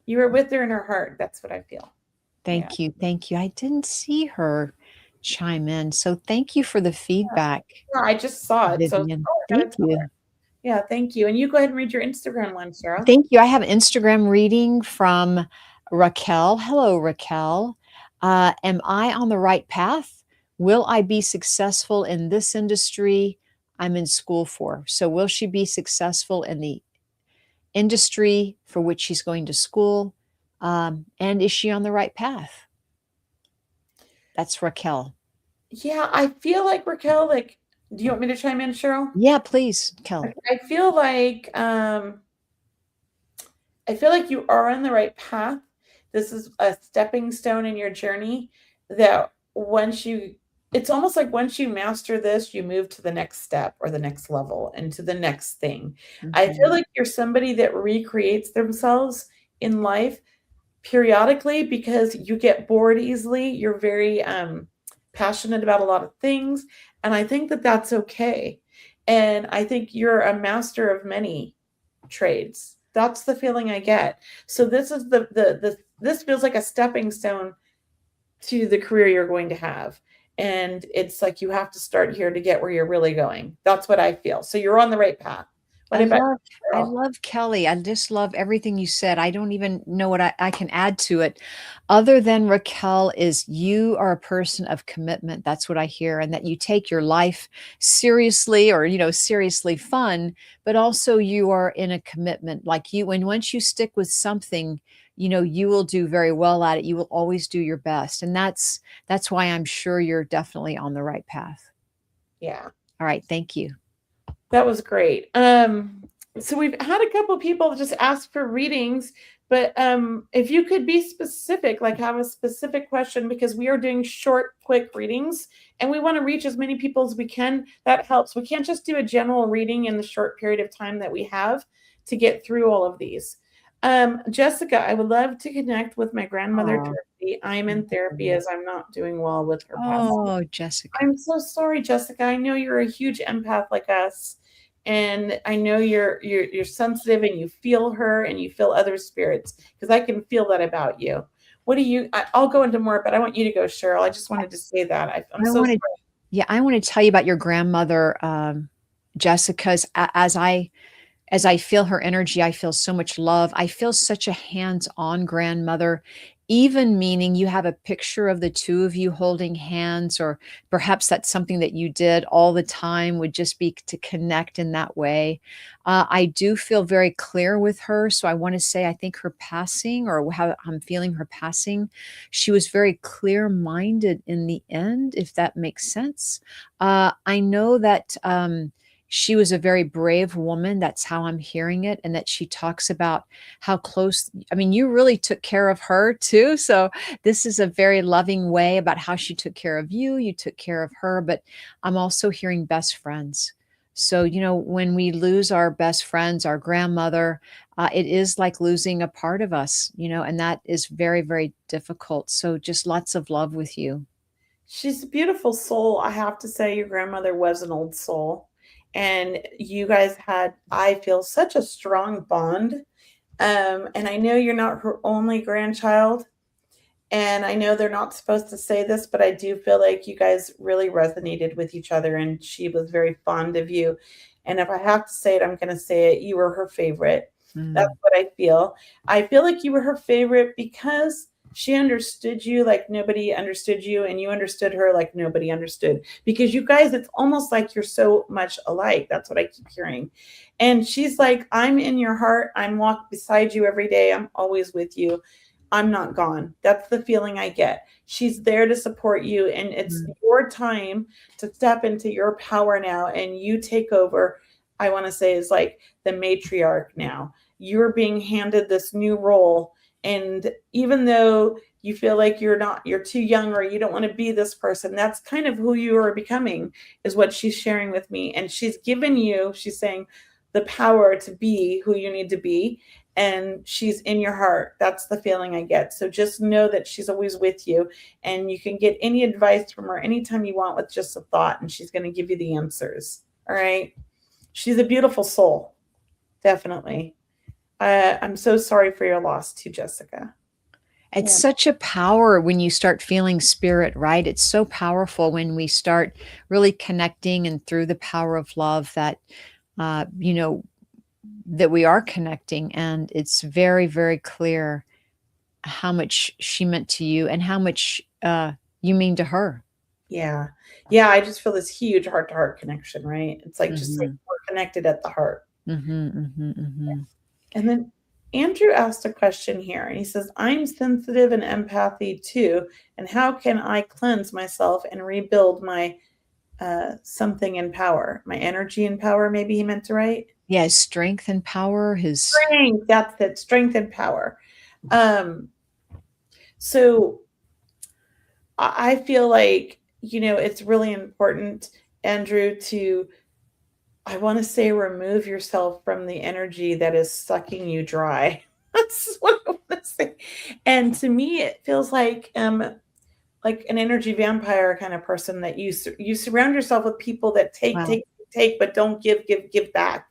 You were with her in her heart. That's what I feel. Thank you. Thank you. I didn't see her chime in. So thank you for the feedback. Yeah, I just saw it. So thank you. Yeah, thank you. And you go ahead and read your Instagram one, Cheryl. Thank you. I have an Instagram reading from Raquel. Hello, Raquel. Am I on the right path? Will I be successful in this industry I'm in school for? So will she be successful in the industry for which she's going to school? And is she on the right path? That's Raquel. Yeah, I feel like Raquel, do you want me to chime in, Cheryl? Yeah, please, Kelly. I feel like you are on the right path. This is a stepping stone in your journey that it's almost like once you master this, you move to the next step or the next level and to the next thing. Mm-hmm. I feel like you're somebody that recreates themselves in life periodically because you get bored easily. You're very passionate about a lot of things. And I think that that's okay. And I think you're a master of many trades. That's the feeling I get. So this is this feels like a stepping stone to the career you're going to have. And it's like you have to start here to get where you're really going. That's what I feel. So you're on the right path. I love Kelly. I just love everything you said. I don't even know what I can add to it other than Raquel is you are a person of commitment. That's what I hear. And that you take your life seriously or, seriously fun, but also you are in a commitment like you. And once you stick with something, you will do very well at it. You will always do your best. And that's why I'm sure you're definitely on the right path. Yeah. All right. Thank you. That was great. So we've had a couple of people just ask for readings, but if you could be specific, like have a specific question, because we are doing short, quick readings and we want to reach as many people as we can. That helps. We can't just do a general reading in the short period of time that we have to get through all of these. Jessica, I would love to connect with my grandmother directly. I'm in therapy as I'm not doing well with her passing. Oh, Jessica. I'm so sorry, Jessica. I know you're a huge empath like us. And I know you're sensitive and you feel her and you feel other spirits because I can feel that about you. I'll go into more, but I want you to go, Cheryl. I just wanted to say that. I'm so sorry. Yeah, I want to tell you about your grandmother, Jessica's. As I feel her energy, I feel so much love. I feel such a hands-on grandmother. even meaning you have a picture of the two of you holding hands, or perhaps that's something that you did all the time, would just be to connect in that way. I do feel very clear with her. So I want to say, I think her passing, or how I'm feeling her passing, she was very clear minded in the end, if that makes sense. I know that she was a very brave woman. That's how I'm hearing it. And that she talks about how close, I mean, you really took care of her too. So this is a very loving way about how she took care of you. You took care of her. But I'm also hearing best friends. So, when we lose our best friends, our grandmother, it is like losing a part of us, and that is very, very difficult. So just lots of love with you. She's a beautiful soul. I have to say, your grandmother was an old soul. And you guys had, I feel, such a strong bond. And I know you're not her only grandchild. And I know they're not supposed to say this, but I do feel like you guys really resonated with each other. And she was very fond of you. And if I have to say it, I'm going to say it. You were her favorite. That's what I feel. I feel like you were her favorite because she understood you like nobody understood you, and you understood her like nobody understood. Because you guys, it's almost like you're so much alike. That's what I keep hearing. And she's like, I'm in your heart. I'm walking beside you every day. I'm always with you. I'm not gone. That's the feeling I get. She's there to support you, and it's your time to step into your power now, and you take over. I want to say is like the matriarch now. You're being handed this new role. And even though you feel like you're too young, or you don't want to be this person, that's kind of who you are becoming, is what she's sharing with me. And she's given you, she's saying, the power to be who you need to be. And she's in your heart. That's the feeling I get. So just know that she's always with you, and you can get any advice from her anytime you want with just a thought, and she's going to give you the answers. All right. She's a beautiful soul. Definitely. I'm so sorry for your loss too, Jessica. It's such a power when you start feeling spirit, right? It's so powerful when we start really connecting, and through the power of love that, that we are connecting. And it's very, very clear how much she meant to you, and how much you mean to her. Yeah. Yeah. I just feel this huge heart to heart connection, right? It's like just like we're connected at the heart. And then Andrew asked a question here, and he says, I'm sensitive and empathy too. And how can I cleanse myself and rebuild my something in power, my energy and power? Maybe he meant to write. Yeah, his strength and power, his strength. That's it. Strength and power. So I feel like, it's really important, Andrew, to, I want to say, remove yourself from the energy that is sucking you dry. That's what I want to say. And to me, it feels like an energy vampire kind of person, that you surround yourself with people that take, but don't give back.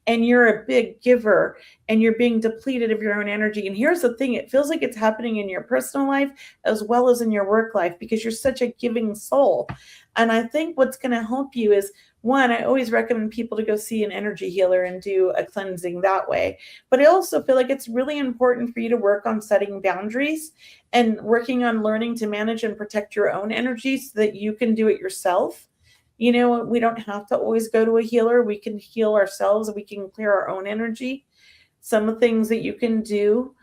And you're a big giver, and you're being depleted of your own energy. And here's the thing, it feels like it's happening in your personal life as well as in your work life, because you're such a giving soul. And I think what's going to help you is, one, I always recommend people to go see an energy healer and do a cleansing that way. But I also feel like it's really important for you to work on setting boundaries and working on learning to manage and protect your own energy so that you can do it yourself. We don't have to always go to a healer. We can heal ourselves. We can clear our own energy. Some of the things that you can do,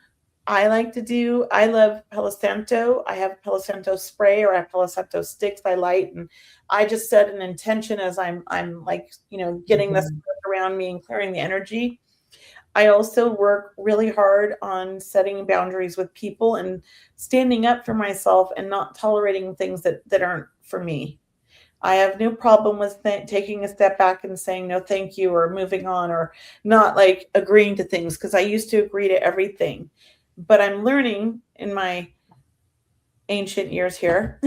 I like to do. I love Palo Santo. I have Palo Santo spray, or I have Palo Santo sticks I light. And I just set an intention as I'm like, getting this around me and clearing the energy. I also work really hard on setting boundaries with people and standing up for myself and not tolerating things that aren't for me. I have no problem with taking a step back and saying no thank you, or moving on, or not like agreeing to things, because I used to agree to everything. But I'm learning in my ancient years here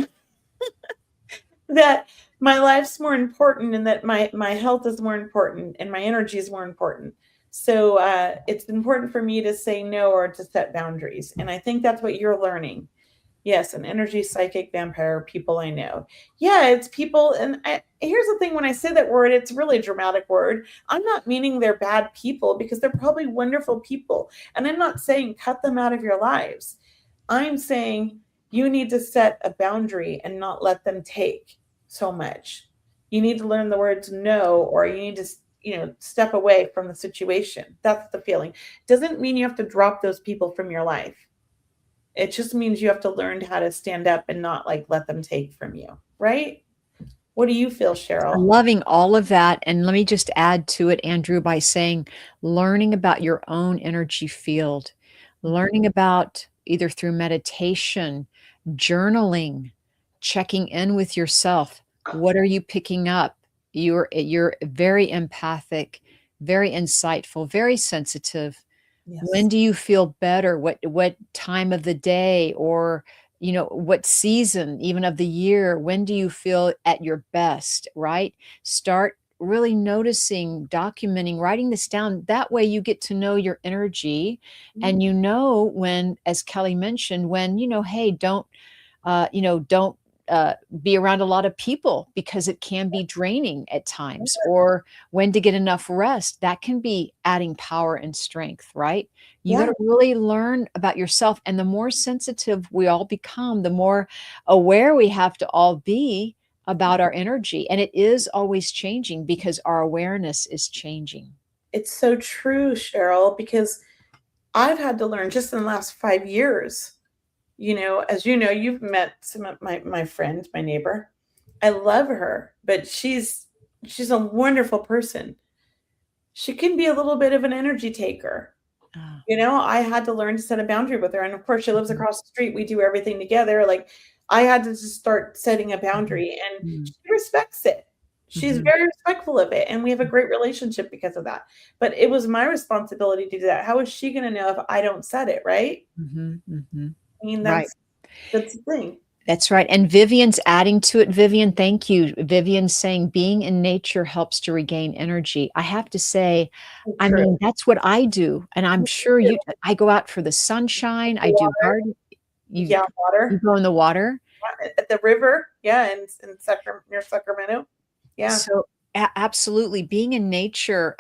that my life's more important, and that my health is more important, and my energy is more important. So it's important for me to say no, or to set boundaries. And I think that's what you're learning. Yes, an energy psychic vampire, people I know. Yeah, it's people. And here's the thing, when I say that word, it's really a dramatic word. I'm not meaning they're bad people, because they're probably wonderful people. And I'm not saying cut them out of your lives. I'm saying you need to set a boundary and not let them take so much. You need to learn the words no, or you need to, step away from the situation. That's the feeling. Doesn't mean you have to drop those people from your life. It just means you have to learn how to stand up and not like let them take from you. Right? What do you feel, Cheryl? Loving all of that. And let me just add to it, Andrew, by saying learning about your own energy field, learning about either through meditation, journaling, checking in with yourself. What are you picking up? You're very empathic, very insightful, very sensitive. When Yes. do you feel better? What time of the day, or what season even of the year, when do you feel at your best, right? Start really noticing, documenting, writing this down. That way you get to know your energy, and when, as Kelly mentioned, when hey, don't be around a lot of people because it can be draining at times, or when to get enough rest. That can be adding power and strength, right? You got Yeah. to really learn about yourself. And the more sensitive we all become, the more aware we have to all be about our energy. And it is always changing because our awareness is changing. It's so true, Cheryl, because I've had to learn just in the last 5 years. As you know, you've met some of my friend, my neighbor. I love her, but she's a wonderful person. She can be a little bit of an energy taker. Ah, I had to learn to set a boundary with her. And of course, she lives mhm, across the street. We do everything together. Like, I had to just start setting a mhm, boundary, and mhm, she respects it. She's mhm, very respectful of it. And we have a great relationship because of that. But it was my responsibility to do that. How is she going to know if I don't set it? Right. mhm, mhm. I mean, Right. that's the thing. That's right. And Vivian's adding to it. Vivian, thank you. Vivian's saying being in nature helps to regain energy. I have to say, So I true. mean, that's what I do. And I'm Me sure too. I go out for the sunshine. I do Water. garden. You, Yeah, you water. go in the water. At the river. Yeah, in near Sacramento. Yeah. So absolutely, being in nature.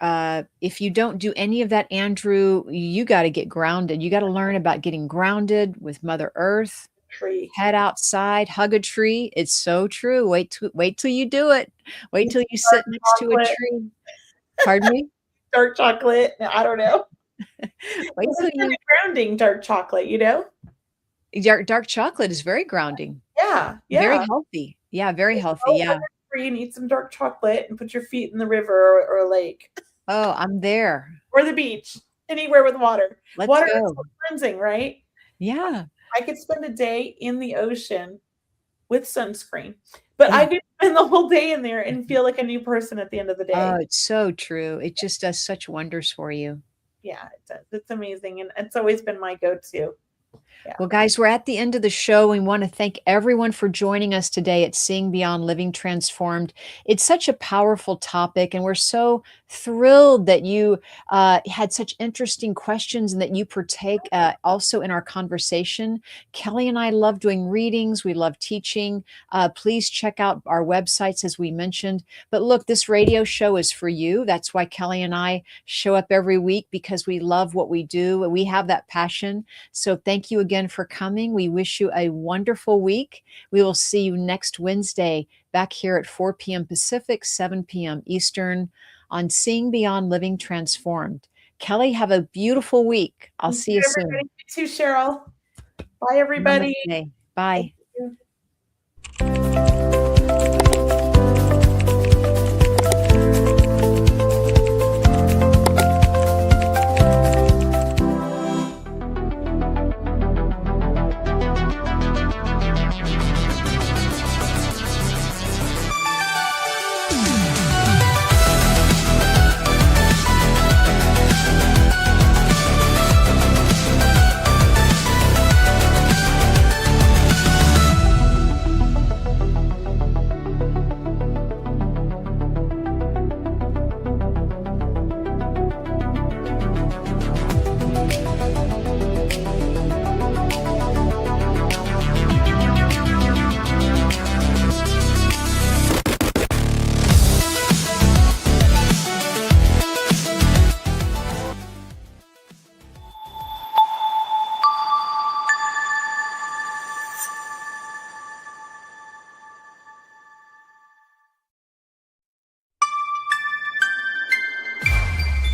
If you don't do any of that, Andrew, you got to get grounded. You got to learn about getting grounded with Mother Earth. Tree. Head outside, hug a tree. It's so true. Wait till you do it. Wait Eat till some you sit next to a chocolate. tree. Pardon me? Dark chocolate. I don't know. Wait till It's you really grounding, dark chocolate. dark chocolate is very grounding, Yeah, very yeah. healthy. Yeah, very Just healthy, go hug yeah. a tree and eat some dark chocolate and put your feet in the river or a lake Oh, I'm there. or the beach, anywhere with water. Let's Water is go. so cleansing, right? Yeah, I could spend a day in the ocean with sunscreen, but I yeah. could spend the whole day in there and feel like a new person at the end of the Oh, day. it's so true. It just does such wonders for you. Yeah, it does. It's amazing, and it's always been my go-to. Yeah. Well, guys, we're at the end of the show. We want to thank everyone for joining us today at Seeing Beyond Living Transformed. It's such a powerful topic, and we're so thrilled that you had such interesting questions and that you partake also in our conversation. Kelly and I love doing readings, we love teaching. Please check out our websites, as we mentioned. But look, this radio show is for you. That's why Kelly and I show up every week, because we love what we do. We have that passion. So thank you again for coming. We wish you a wonderful week. We will see you next Wednesday back here at 4 p.m. Pacific, 7 p.m. Eastern on Seeing Beyond Living Transformed. Kelly, have a beautiful week. I'll Thank see you, you soon. everybody. You too, Cheryl. Bye, everybody. Namaste. Bye.